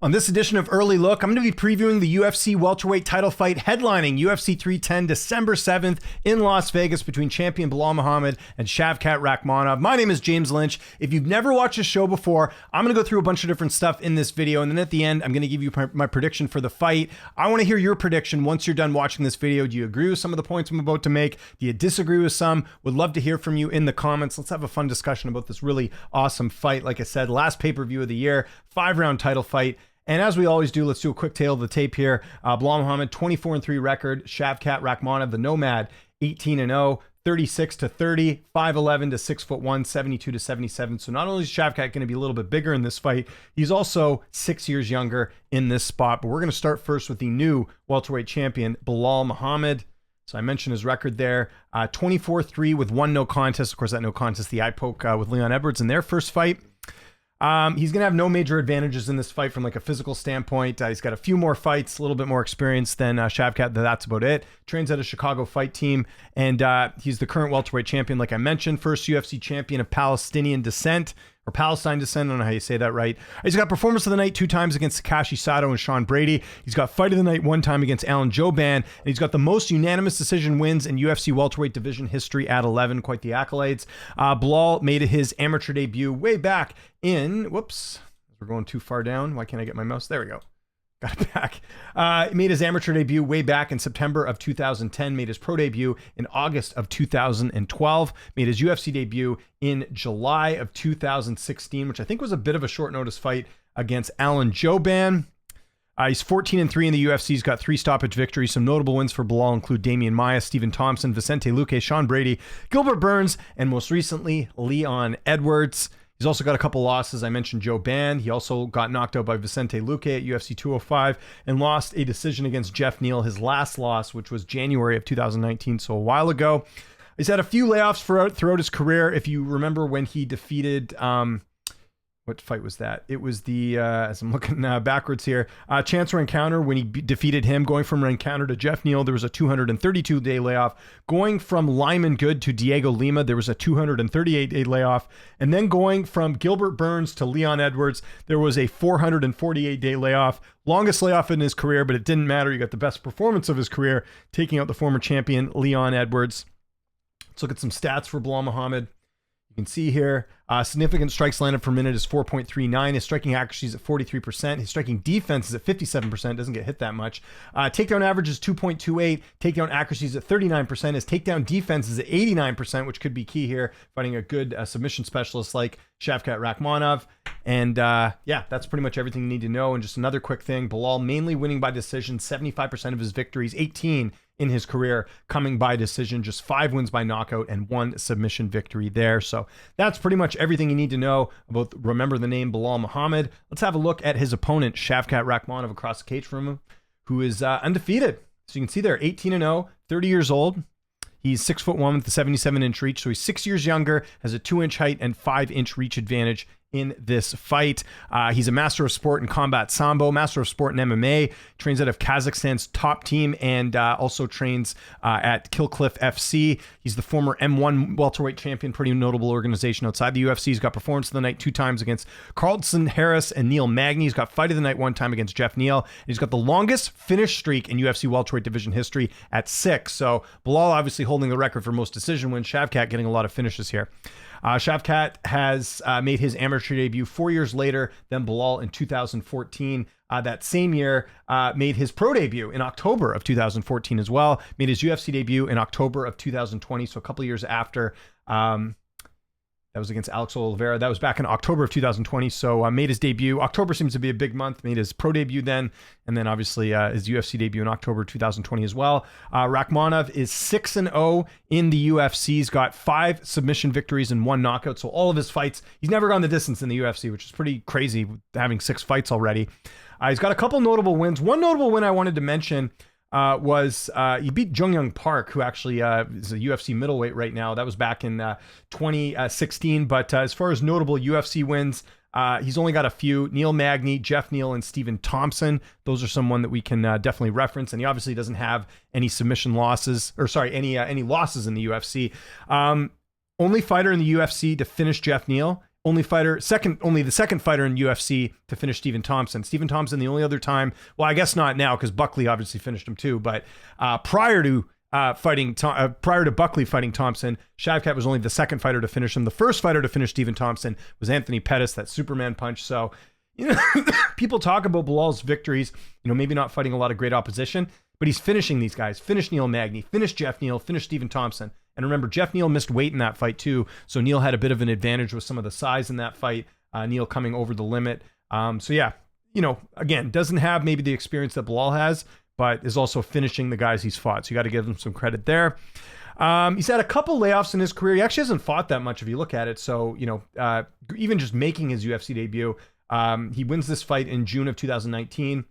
On this edition of Early Look, I'm going to be previewing the UFC welterweight title fight headlining UFC 310 December 7th in Las Vegas between champion Belal Muhammad and Shavkat Rakhmonov. My name is James Lynch. If you've never watched this show before, I'm going to go through a bunch of different stuff in this video, and then at the end, I'm going to give you my prediction for the fight. I want to hear your prediction once you're done watching this video. Do you agree with some of the points I'm about to make? Do you disagree with some? Would love to hear from you in the comments. Let's have a fun discussion about this really awesome fight. Like I said, last pay-per-view of the year, 5-round title fight. And as we always do, let's do a quick tale of the tape here. Belal Muhammad, 24-3 record. Shavkat Rakhmonov, the Nomad, 18-0, 36-30, 5'11" to 6'1", 72-77. So not only is Shavkat going to be a little bit bigger in this fight, he's also 6 years younger in this spot. But we're going to start first with the new welterweight champion, Belal Muhammad. So I mentioned his record there, 24-3 with 1 no contest. Of course, that no contest, the eye poke with Leon Edwards in their first fight. He's going to have no major advantages in this fight from like a physical standpoint. He's got a few more fights, a little bit more experience than Shavkat. That's about it. Trains at a Chicago fight team, and he's the current welterweight champion, like I mentioned, first UFC champion of Palestinian descent, or Palestine descent. I don't know how you say that right. He's got performance of the night 2 times against Takashi Sato and Sean Brady. He's got fight of the night 1 time against Alan Jouban, and he's got the most unanimous decision wins in UFC welterweight division history at 11. Quite the accolades. Belal made his amateur debut way back in, whoops, we're going too far down. Why can't I get my mouse? There we go. Got it back. Made his amateur debut way back in September of 2010. Made his pro debut in August of 2012. Made his UFC debut in July of 2016, which I think was a bit of a short notice fight against Alan Jouban. He's 14-3 in the UFC. He's got 3 stoppage victories. Some notable wins for Belal include Damian Maia, Stephen Thompson, Vicente Luque, Sean Brady, Gilbert Burns, and most recently, Leon Edwards. He's also got a couple losses. I mentioned Jouban. He also got knocked out by Vicente Luque at UFC 205 and lost a decision against Jeff Neal, his last loss, which was January of 2019, so a while ago. He's had a few layoffs throughout his career. If you remember when he defeated... what fight was that? It was the, as I'm looking backwards here, Chancellor Encounter, when he defeated him. Going from Encounter to Jeff Neal, there was a 232-day layoff. Going from Lyman Good to Diego Lima, there was a 238-day layoff. And then going from Gilbert Burns to Leon Edwards, there was a 448-day layoff. Longest layoff in his career, but it didn't matter. He got the best performance of his career, taking out the former champion, Leon Edwards. Let's look at some stats for Belal Muhammad. You can see here, significant strikes landed per minute is 4.39. His striking accuracy is at 43%. His striking defense is at 57%. Doesn't get hit that much. Takedown average is 2.28. Takedown accuracy is at 39%. His takedown defense is at 89%, which could be key here, fighting a good submission specialist like Shavkat Rakhmonov. And yeah, that's pretty much everything you need to know. And just another quick thing, Belal mainly winning by decision, 75% of his victories, 18 in his career coming by decision, just 5 wins by knockout and 1 submission victory there. So that's pretty much everything you need to know about, remember the name, Belal Muhammad. Let's have a look at his opponent, Shavkat Rakhmonov, across the cage from him, who is undefeated. So you can see there, 18-0, 30 years old. He's 6'1" with a 77-inch reach, so he's 6 years younger, has a 2-inch height and 5-inch reach advantage in this fight. He's a master of sport in combat sambo, master of sport in MMA, trains out of Kazakhstan's top team, and also trains at Killcliff FC. He's the former M1 welterweight champion, pretty notable organization outside the UFC. He's got performance of the night 2 times against Carlton Harris and Neil Magny. He's got fight of the night 1 time against Jeff Neal. And he's got the longest finish streak in UFC welterweight division history at 6. So Belal obviously holding the record for most decision wins. Shavkat getting a lot of finishes here. Shavkat has made his amateur debut 4 years later than Belal in 2014. That same year, made his pro debut in October of 2014 as well. Made his UFC debut in October of 2020, so a couple of years after. That was against Alex Oliveira. That was back in October of 2020. So made his debut. October seems to be a big month. Made his pro debut then. And then obviously his UFC debut in October 2020 as well. Rakhmonov is 6-0 in the UFC. He's got 5 submission victories and 1 knockout. So all of his fights, he's never gone the distance in the UFC, which is pretty crazy, having 6 fights already. He's got a couple notable wins. One notable win I wanted to mention was he beat Jung-Young Park, who actually is a UFC middleweight right now. That was back in 2016. But as far as notable UFC wins, he's only got a few. Neil Magny, Jeff Neal, and Stephen Thompson. Those are someone that we can definitely reference. And he obviously doesn't have any submission losses, or sorry, any losses in the UFC. Only fighter in the UFC to finish Jeff Neal. only the second fighter in UFC to finish Stephen Thompson. Stephen Thompson, the only other time, well, I guess not now because Buckley obviously finished him too, but prior to Buckley fighting Thompson, Shavkat was only the second fighter to finish him. The first fighter to finish Stephen Thompson was Anthony Pettis, that Superman punch. So, people talk about Belal's victories, maybe not fighting a lot of great opposition, but he's finishing these guys. Finished Neil Magny, finished Jeff Neal, finished Stephen Thompson. And remember, Jeff Neal missed weight in that fight too, so Neal had a bit of an advantage with some of the size in that fight. Neal coming over the limit. So yeah, again, doesn't have maybe the experience that Belal has, but is also finishing the guys he's fought. So you got to give him some credit there. He's had a couple layoffs in his career. He actually hasn't fought that much if you look at it. So, even just making his UFC debut, he wins this fight in June of 2019.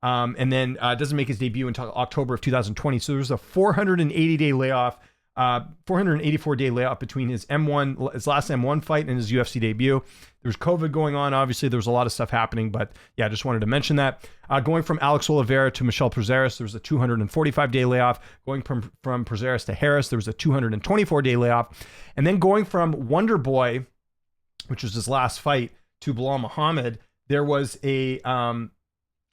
And then doesn't make his debut until October of 2020. So there's a 480-day layoff, 484-day layoff between his last M1 fight and his UFC debut. There's COVID going on. Obviously, there's a lot of stuff happening, but yeah, I just wanted to mention that. Going from Alex Oliveira to Michel Prazeres, there was a 245-day layoff. Going from Prazeres to Harris, there was a 224-day layoff. And then going from Wonder Boy, which was his last fight, to Belal Muhammad, there was a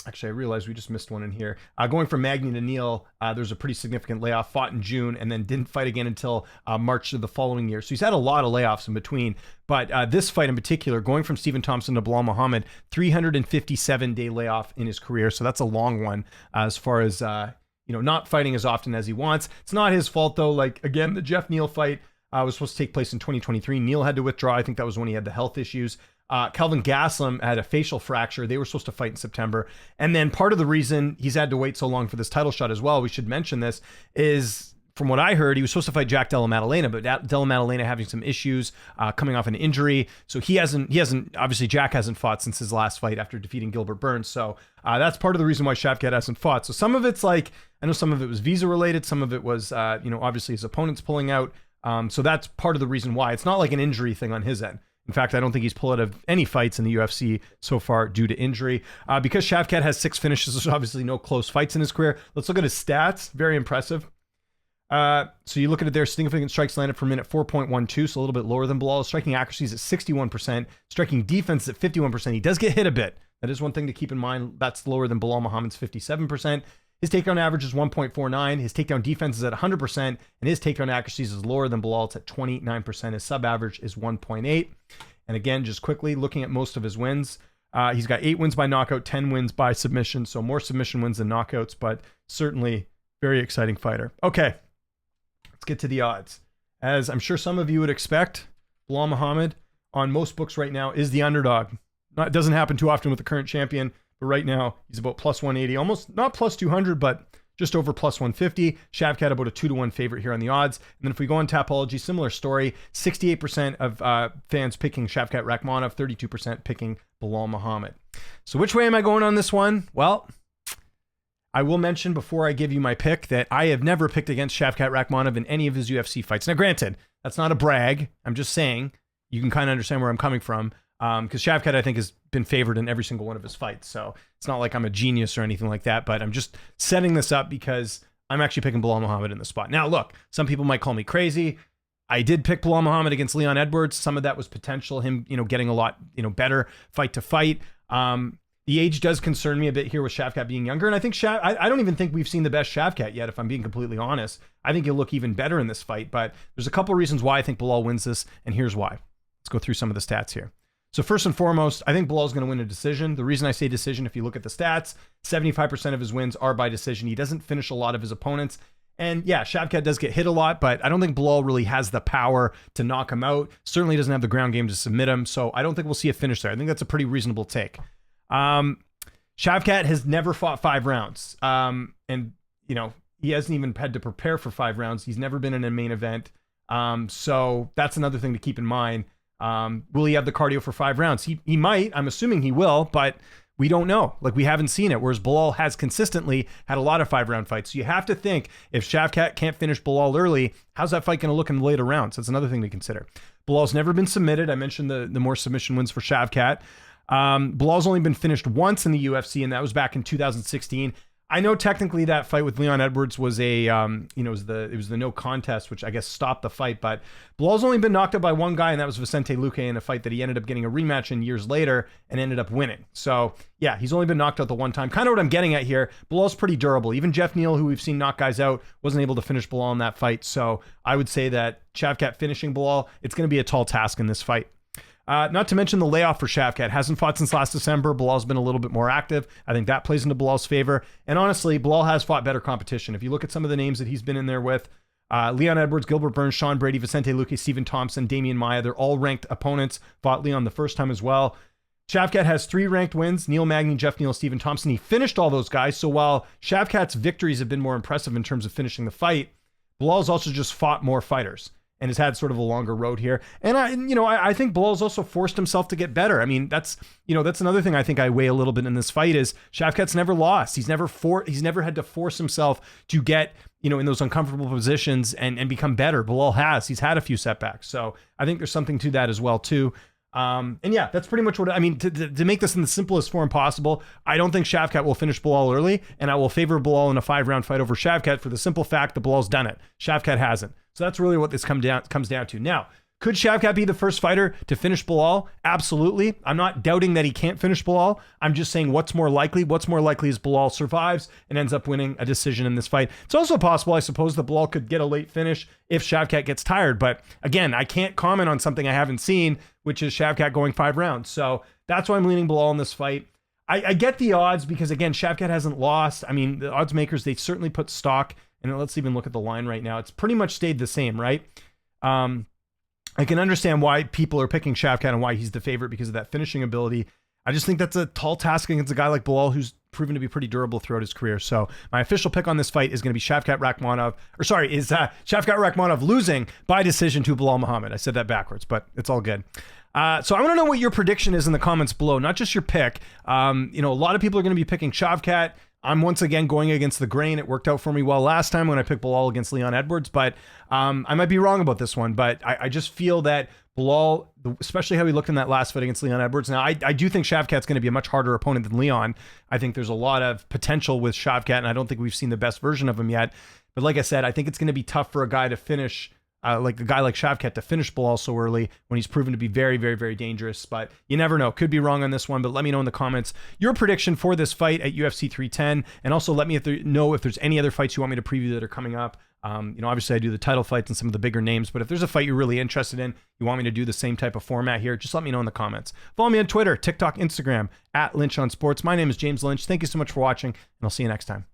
actually, I realized we just missed one in here. Going from Magny to Neal, there's a pretty significant layoff, fought in June, and then didn't fight again until March of the following year. So he's had a lot of layoffs in between. But this fight in particular, going from Stephen Thompson to Belal Muhammad, 357-day layoff in his career. So that's a long one as far as, not fighting as often as he wants. It's not his fault, though. Like, again, the Jeff Neal fight was supposed to take place in 2023. Neal had to withdraw. I think that was when he had the health issues. Kelvin Gastelum had a facial fracture. They were supposed to fight in September. And then part of the reason he's had to wait so long for this title shot as well, we should mention this, is from what I heard, he was supposed to fight Jack Della Maddalena, but Della Maddalena having some issues, coming off an injury. So he hasn't, obviously Jack hasn't fought since his last fight after defeating Gilbert Burns. So that's part of the reason why Shavkat hasn't fought. So some of it's like, I know some of it was visa related. Some of it was, obviously his opponent's pulling out. So that's part of the reason why. It's not like an injury thing on his end. In fact, I don't think he's pulled out of any fights in the UFC so far due to injury. Because Shavkat has 6 finishes, there's obviously no close fights in his career. Let's look at his stats. Very impressive. So you look at it there, significant strikes landed per minute, 4.12, so a little bit lower than Belal. Striking accuracy is at 61%. Striking defense is at 51%. He does get hit a bit. That is one thing to keep in mind. That's lower than Belal Muhammad's 57%. His takedown average is 1.49. His takedown defense is at 100%, and his takedown accuracies is lower than Belal. It's at 29%. His sub-average is 1.8. And again, just quickly looking at most of his wins, he's got 8 wins by knockout, 10 wins by submission. So more submission wins than knockouts, but certainly very exciting fighter. Okay, let's get to the odds. As I'm sure some of you would expect, Belal Muhammad on most books right now is the underdog. It doesn't happen too often with the current champion. But right now, he's about plus 180, almost not plus 200, but just over plus 150. Shavkat about a 2-1 favorite here on the odds. And then if we go on Tapology, similar story, 68% of fans picking Shavkat Rakhmonov, 32% picking Belal Muhammad. So which way am I going on this one? Well, I will mention before I give you my pick that I have never picked against Shavkat Rakhmonov in any of his UFC fights. Now, granted, that's not a brag. I'm just saying you can kind of understand where I'm coming from. Because Shavkat, I think, has been favored in every single one of his fights. So it's not like I'm a genius or anything like that, but I'm just setting this up because I'm actually picking Belal Muhammad in the spot. Now, look, some people might call me crazy. I did pick Belal Muhammad against Leon Edwards. Some of that was potential, him, getting a lot, better fight to fight. The age does concern me a bit here with Shavkat being younger. And I think I don't even think we've seen the best Shavkat yet, if I'm being completely honest. I think he'll look even better in this fight, but there's a couple of reasons why I think Belal wins this, and here's why. Let's go through some of the stats here. So first and foremost, I think Belal's going to win a decision. The reason I say decision, if you look at the stats, 75% of his wins are by decision. He doesn't finish a lot of his opponents. And yeah, Shavkat does get hit a lot, but I don't think Belal really has the power to knock him out. Certainly doesn't have the ground game to submit him. So I don't think we'll see a finish there. I think that's a pretty reasonable take. Shavkat has never fought 5 rounds. And, he hasn't even had to prepare for 5 rounds. He's never been in a main event. So that's another thing to keep in mind. Will he have the cardio for 5 rounds? He might. I'm assuming he will, but we don't know. Like, we haven't seen it, whereas Belal has consistently had a lot of 5-round fights. So you have to think, if Shavkat can't finish Belal early, how's that fight going to look in the later rounds? That's another thing to consider. Belal's never been submitted. I mentioned the more submission wins for Shavkat. Belal's only been finished once in the UFC, and that was back in 2016. I know technically that fight with Leon Edwards was a, it was the no contest, which I guess stopped the fight. But Belal's only been knocked out by one guy, and that was Vicente Luque in a fight that he ended up getting a rematch in years later and ended up winning. So yeah, he's only been knocked out the one time. Kind of what I'm getting at here. Belal's pretty durable. Even Jeff Neal, who we've seen knock guys out, wasn't able to finish Belal in that fight. So I would say that Shavkat finishing Belal, it's going to be a tall task in this fight. Not to mention the layoff for Shavkat. Hasn't fought since last December. Belal's been a little bit more active. I think that plays into Belal's favor. And honestly, Belal has fought better competition. If you look at some of the names that he's been in there with, Leon Edwards, Gilbert Burns, Sean Brady, Vicente Luque, Stephen Thompson, Damian Maia, they're all ranked opponents. Fought Leon the first time as well. Shavkat has 3 ranked wins: Neil Magny, Jeff Neal, Stephen Thompson. He finished all those guys. So while Shavkat's victories have been more impressive in terms of finishing the fight, Belal's also just fought more fighters and has had sort of a longer road here. And I think Belal's also forced himself to get better. I mean, that's another thing I think I weigh a little bit in this fight is Shavkat's never lost. He's never had to force himself to get, in those uncomfortable positions and become better. Belal has. He's had a few setbacks. So I think there's something to that as well too. And yeah, that's pretty much what I mean. To make this in the simplest form possible, I don't think Shavkat will finish Belal early, and I will favor Belal in a 5-round fight over Shavkat for the simple fact that Belal's done it. Shavkat hasn't. So that's really what this comes down to. Now, could Shavkat be the first fighter to finish Belal? Absolutely. I'm not doubting that he can't finish Belal. I'm just saying what's more likely. What's more likely is Belal survives and ends up winning a decision in this fight. It's also possible, I suppose, that Belal could get a late finish if Shavkat gets tired. But again, I can't comment on something I haven't seen, which is Shavkat going 5 rounds. So that's why I'm leaning Belal in this fight. I get the odds because, again, Shavkat hasn't lost. I mean, the odds makers, they certainly put stock. And let's even look at the line right now. It's pretty much stayed the same, right? I can understand why people are picking Shavkat and why he's the favorite because of that finishing ability. I just think that's a tall task against a guy like Belal who's proven to be pretty durable throughout his career. So my official pick on this fight is going to be Shavkat Rakhmonov losing by decision to Belal Muhammad. I said that backwards, but it's all good. So I want to know what your prediction is in the comments below, not just your pick. A lot of people are going to be picking Shavkat. I'm once again going against the grain. It worked out for me well last time when I picked Belal against Leon Edwards, but I might be wrong about this one. But I just feel that Belal, especially how he looked in that last fight against Leon Edwards. Now, I do think Shavkat's going to be a much harder opponent than Leon. I think there's a lot of potential with Shavkat, and I don't think we've seen the best version of him yet. But like I said, I think it's going to be tough for a guy to finish, like a guy like Shavkat to finish Belal so early when he's proven to be very, very, very dangerous. But you never know. Could be wrong on this one, but let me know in the comments your prediction for this fight at UFC 310. And also let me know if there's any other fights you want me to preview that are coming up. Obviously I do the title fights and some of the bigger names, but if there's a fight you're really interested in, you want me to do the same type of format here, just let me know in the comments. Follow me on Twitter, TikTok, Instagram, @Lynch on Sports. My name is James Lynch. Thank you so much for watching, and I'll see you next time.